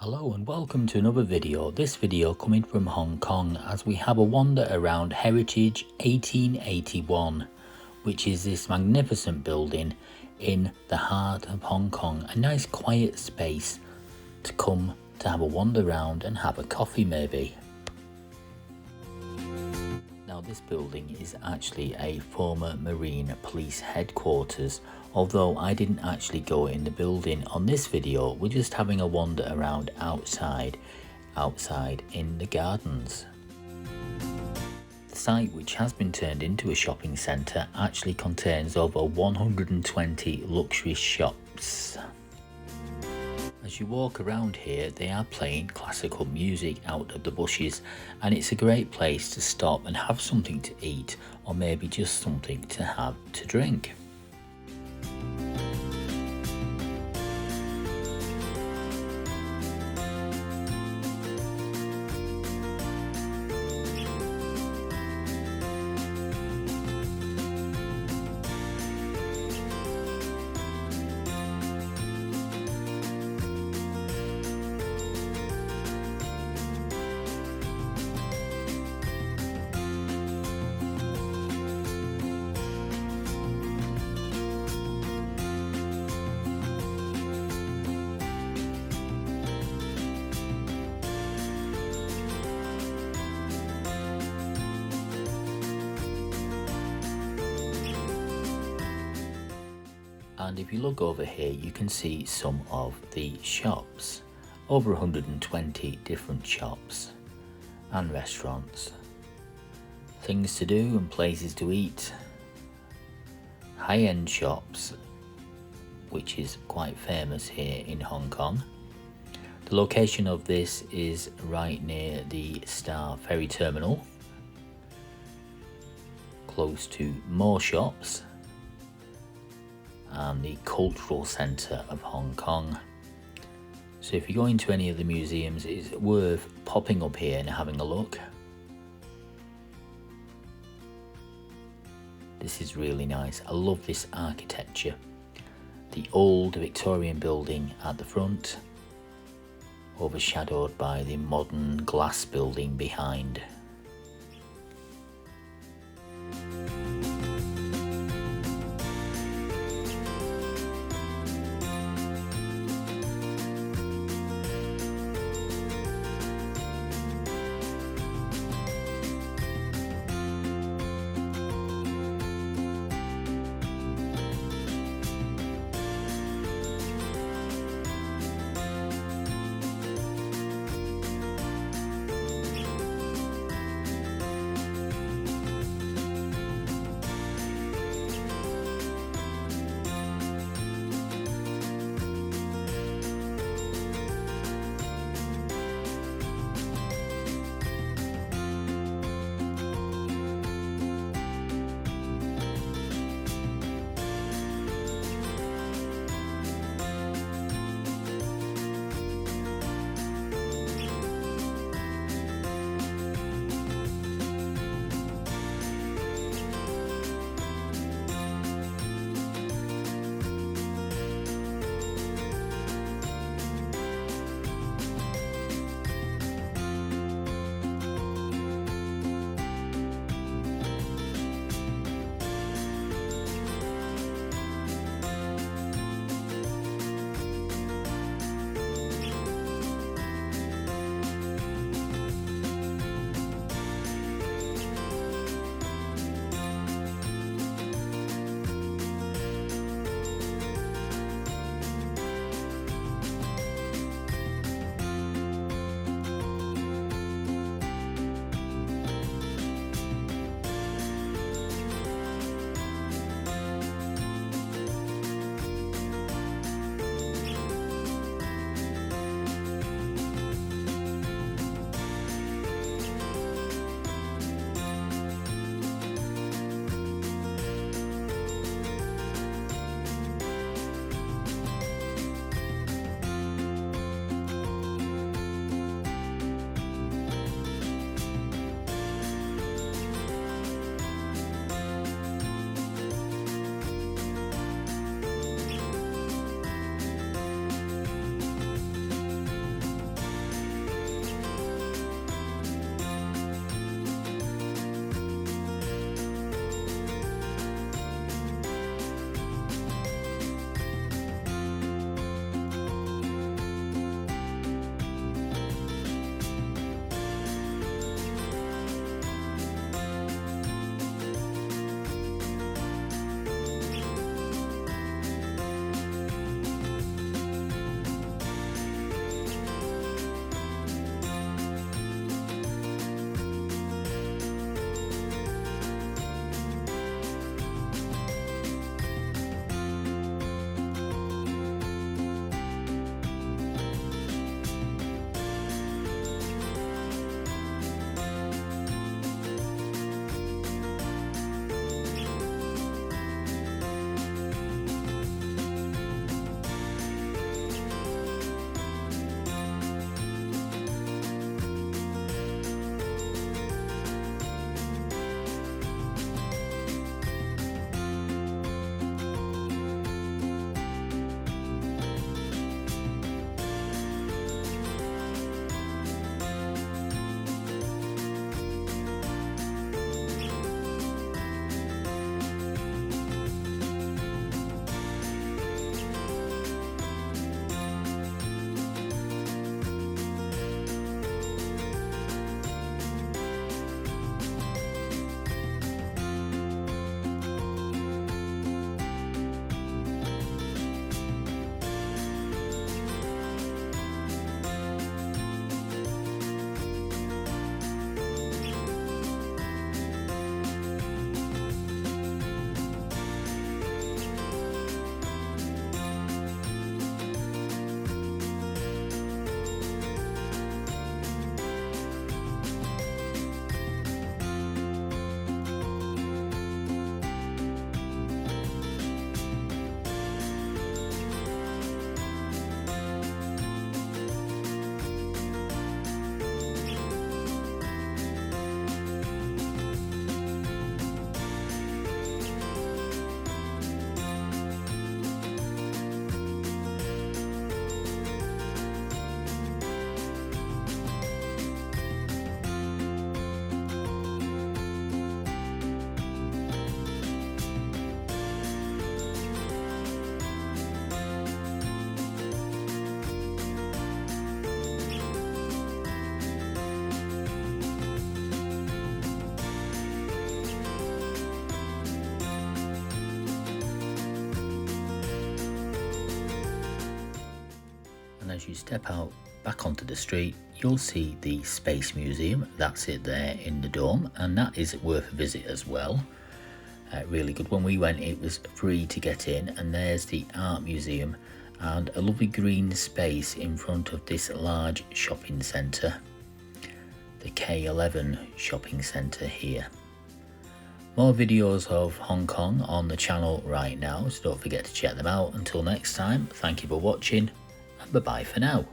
Hello and welcome to another video. This video coming from Hong Kong as we have a wander around Heritage 1881, which is this magnificent building in the heart of Hong Kong. A nice quiet space to come to have a wander around and have a coffee maybe. Now this building is actually a former Marine Police headquarters. Although I didn't actually go in the building on this video, we're just having a wander around outside in the gardens. The site, which has been turned into a shopping centre, actually contains over 120 luxury shops. As you walk around here, they are playing classical music out of the bushes, and it's a great place to stop and have something to eat, or maybe just something to have to drink. And if you look over here, you can see some of the shops. Over 120 different shops and restaurants. Things to do and places to eat. High-end shops, which is quite famous here in Hong Kong. The location of this is right near the Star Ferry Terminal, close to more shops, and the cultural centre of Hong Kong. So if you go into any of the museums, it's worth popping up here and having a look. This is really nice. I love this architecture. The old Victorian building at the front, overshadowed by the modern glass building behind. As you step out back onto the street, you'll see the Space Museum. That's it there in the dome, and that is worth a visit as well. Really good. When we went, it was free to get in, and there's the art museum and a lovely green space in front of this large shopping centre, the K11 shopping centre here. More videos of Hong Kong on the channel right now, so don't forget to check them out. Until next time, thank you for watching, and bye bye for now.